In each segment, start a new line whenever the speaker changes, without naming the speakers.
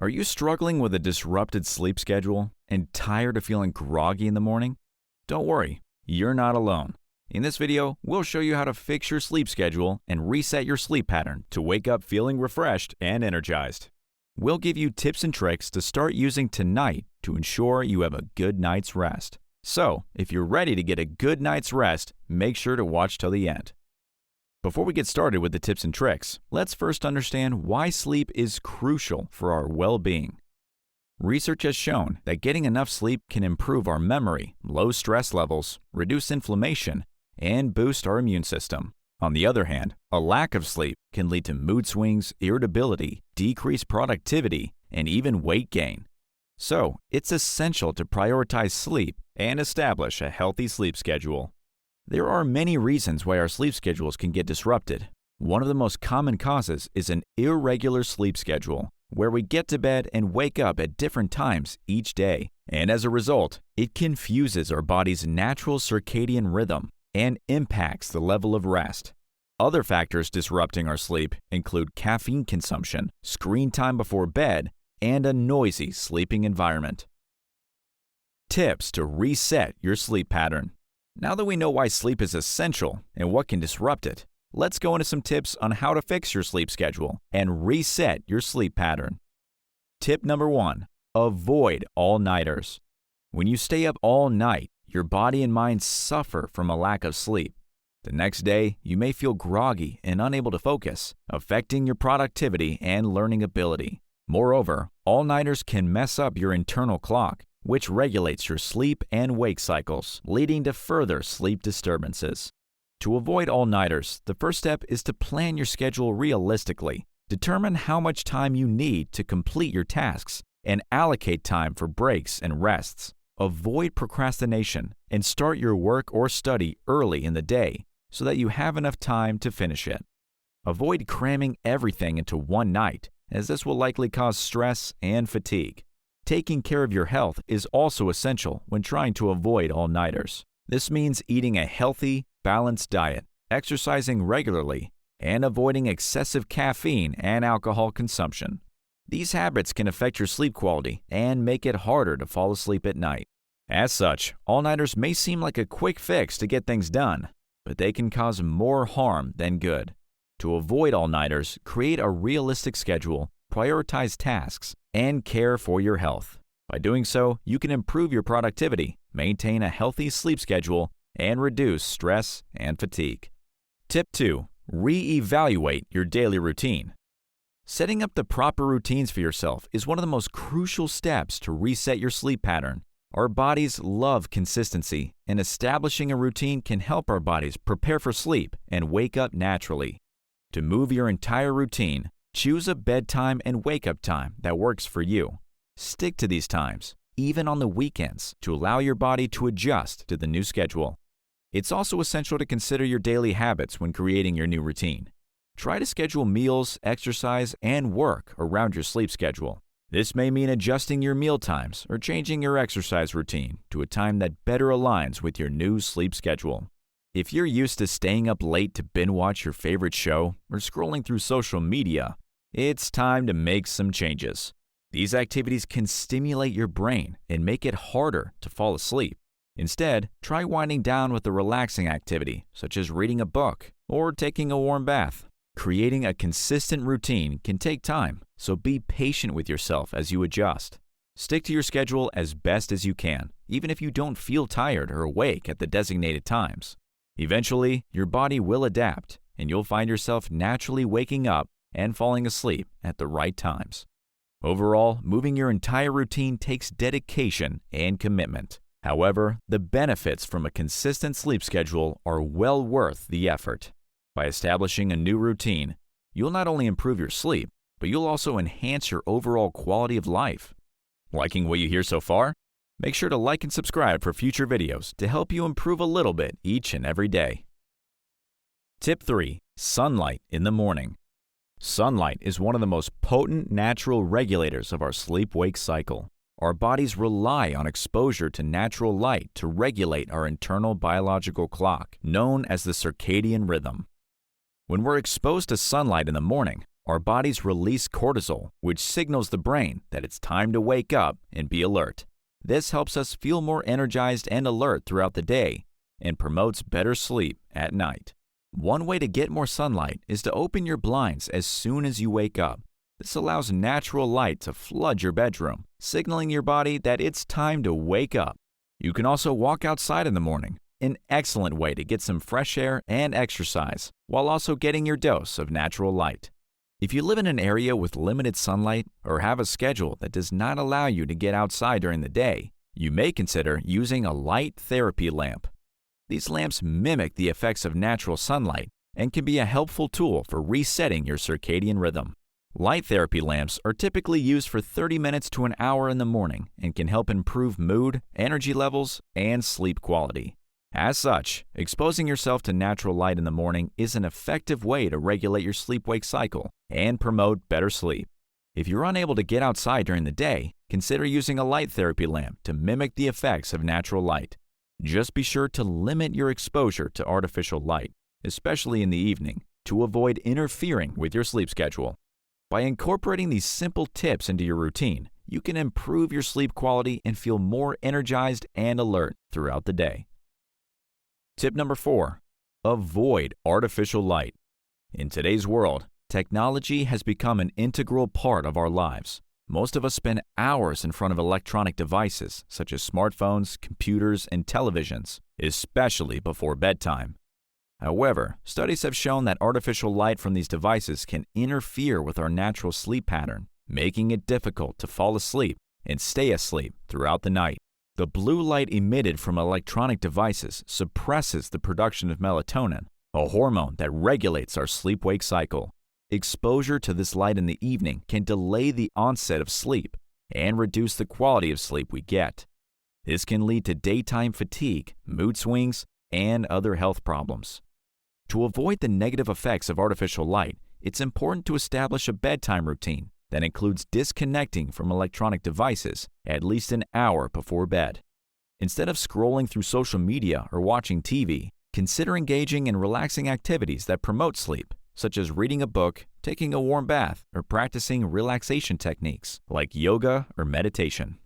Are you struggling with a disrupted sleep schedule and tired of feeling groggy in the morning? Don't worry, you're not alone. In this video, we'll show you how to fix your sleep schedule and reset your sleep pattern to wake up feeling refreshed and energized. We'll give you tips and tricks to start using tonight to ensure you have a good night's rest. So, if you're ready to get a good night's rest, make sure to watch till the end. Before we get started with the tips and tricks, let's first understand why sleep is crucial for our well-being. Research has shown that getting enough sleep can improve our memory, low stress levels, reduce inflammation, and boost our immune system. On the other hand, a lack of sleep can lead to mood swings, irritability, decreased productivity, and even weight gain. So, it's essential to prioritize sleep and establish a healthy sleep schedule. There are many reasons why our sleep schedules can get disrupted. One of the most common causes is an irregular sleep schedule, where we get to bed and wake up at different times each day, and as a result, it confuses our body's natural circadian rhythm and impacts the level of rest. Other factors disrupting our sleep include caffeine consumption, screen time before bed, and a noisy sleeping environment. Tips to reset your sleep pattern. Now that we know why sleep is essential and what can disrupt it, let's go into some tips on how to fix your sleep schedule and reset your sleep pattern. Tip number 1. Avoid all-nighters. When you stay up all night, your body and mind suffer from a lack of sleep. The next day, you may feel groggy and unable to focus, affecting your productivity and learning ability. Moreover, all-nighters can mess up your internal clock, which regulates your sleep and wake cycles, leading to further sleep disturbances. To avoid all-nighters, the first step is to plan your schedule realistically. Determine how much time you need to complete your tasks and allocate time for breaks and rests. Avoid procrastination and start your work or study early in the day so that you have enough time to finish it. Avoid cramming everything into one night, as this will likely cause stress and fatigue. Taking care of your health is also essential when trying to avoid all-nighters. This means eating a healthy, balanced diet, exercising regularly, and avoiding excessive caffeine and alcohol consumption. These habits can affect your sleep quality and make it harder to fall asleep at night. As such, all-nighters may seem like a quick fix to get things done, but they can cause more harm than good. To avoid all-nighters, create a realistic schedule, prioritize tasks, and care for your health. By doing so, you can improve your productivity, maintain a healthy sleep schedule, and reduce stress and fatigue. Tip 2. Re-evaluate your daily routine. Setting up the proper routines for yourself is one of the most crucial steps to reset your sleep pattern. Our bodies love consistency, and establishing a routine can help our bodies prepare for sleep and wake up naturally. To move your entire routine, choose a bedtime and wake-up time that works for you. Stick to these times, even on the weekends, to allow your body to adjust to the new schedule. It's also essential to consider your daily habits when creating your new routine. Try to schedule meals, exercise, and work around your sleep schedule. This may mean adjusting your meal times or changing your exercise routine to a time that better aligns with your new sleep schedule. If you're used to staying up late to binge-watch your favorite show or scrolling through social media, it's time to make some changes. These activities can stimulate your brain and make it harder to fall asleep. Instead, try winding down with a relaxing activity, such as reading a book or taking a warm bath. Creating a consistent routine can take time, so be patient with yourself as you adjust. Stick to your schedule as best as you can, even if you don't feel tired or awake at the designated times. Eventually, your body will adapt, and you'll find yourself naturally waking up and falling asleep at the right times. Overall, moving your entire routine takes dedication and commitment. However, the benefits from a consistent sleep schedule are well worth the effort. By establishing a new routine, you'll not only improve your sleep, but you'll also enhance your overall quality of life. Liking what you hear so far? Make sure to like and subscribe for future videos to help you improve a little bit each and every day. Tip 3. Sunlight in the morning. Sunlight is one of the most potent natural regulators of our sleep-wake cycle. Our bodies rely on exposure to natural light to regulate our internal biological clock, known as the circadian rhythm. When we're exposed to sunlight in the morning, our bodies release cortisol, which signals the brain that it's time to wake up and be alert. This helps us feel more energized and alert throughout the day and promotes better sleep at night. One way to get more sunlight is to open your blinds as soon as you wake up. This allows natural light to flood your bedroom, signaling your body that it's time to wake up. You can also walk outside in the morning, an excellent way to get some fresh air and exercise, while also getting your dose of natural light. If you live in an area with limited sunlight or have a schedule that does not allow you to get outside during the day, you may consider using a light therapy lamp. These lamps mimic the effects of natural sunlight and can be a helpful tool for resetting your circadian rhythm. Light therapy lamps are typically used for 30 minutes to an hour in the morning and can help improve mood, energy levels, and sleep quality. As such, exposing yourself to natural light in the morning is an effective way to regulate your sleep-wake cycle and promote better sleep. If you're unable to get outside during the day, consider using a light therapy lamp to mimic the effects of natural light. Just be sure to limit your exposure to artificial light, especially in the evening, to avoid interfering with your sleep schedule. By incorporating these simple tips into your routine, you can improve your sleep quality and feel more energized and alert throughout the day. Tip number 4. Avoid artificial light. In today's world, technology has become an integral part of our lives. Most of us spend hours in front of electronic devices such as smartphones, computers, and televisions, especially before bedtime. However, studies have shown that artificial light from these devices can interfere with our natural sleep pattern, making it difficult to fall asleep and stay asleep throughout the night. The blue light emitted from electronic devices suppresses the production of melatonin, a hormone that regulates our sleep-wake cycle. Exposure to this light in the evening can delay the onset of sleep and reduce the quality of sleep we get. This can lead to daytime fatigue, mood swings, and other health problems. To avoid the negative effects of artificial light, it's important to establish a bedtime routine that includes disconnecting from electronic devices at least an hour before bed. Instead of scrolling through social media or watching TV, consider engaging in relaxing activities that promote sleep, such as reading a book, taking a warm bath, or practicing relaxation techniques like yoga or meditation.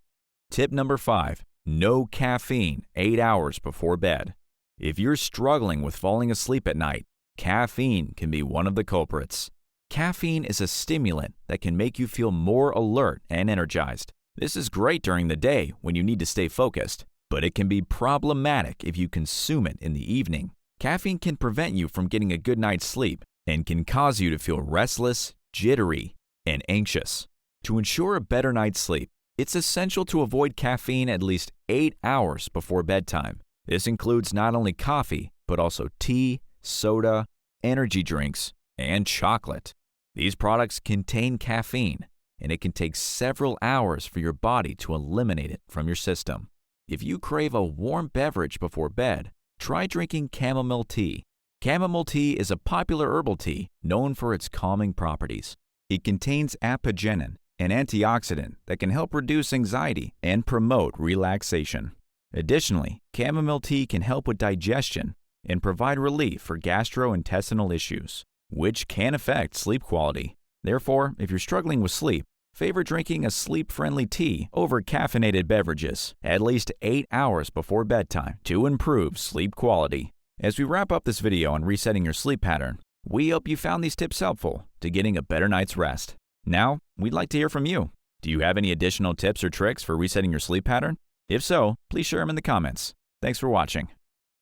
Tip number 5. No caffeine 8 hours before bed. If you're struggling with falling asleep at night, caffeine can be one of the culprits. Caffeine is a stimulant that can make you feel more alert and energized. This is great during the day when you need to stay focused, but it can be problematic if you consume it in the evening. Caffeine can prevent you from getting a good night's sleep and can cause you to feel restless, jittery, and anxious. To ensure a better night's sleep, it's essential to avoid caffeine at least 8 hours before bedtime. This includes not only coffee, but also tea, soda, energy drinks, and chocolate. These products contain caffeine, and it can take several hours for your body to eliminate it from your system. If you crave a warm beverage before bed, try drinking chamomile tea. Chamomile tea is a popular herbal tea known for its calming properties. It contains apigenin, an antioxidant that can help reduce anxiety and promote relaxation. Additionally, chamomile tea can help with digestion and provide relief for gastrointestinal issues, which can affect sleep quality. Therefore, if you're struggling with sleep, favor drinking a sleep-friendly tea over caffeinated beverages at least 8 hours before bedtime to improve sleep quality. As we wrap up this video on resetting your sleep pattern, we hope you found these tips helpful to getting a better night's rest. Now, we'd like to hear from you. Do you have any additional tips or tricks for resetting your sleep pattern? If so, please share them in the comments. Thanks for watching.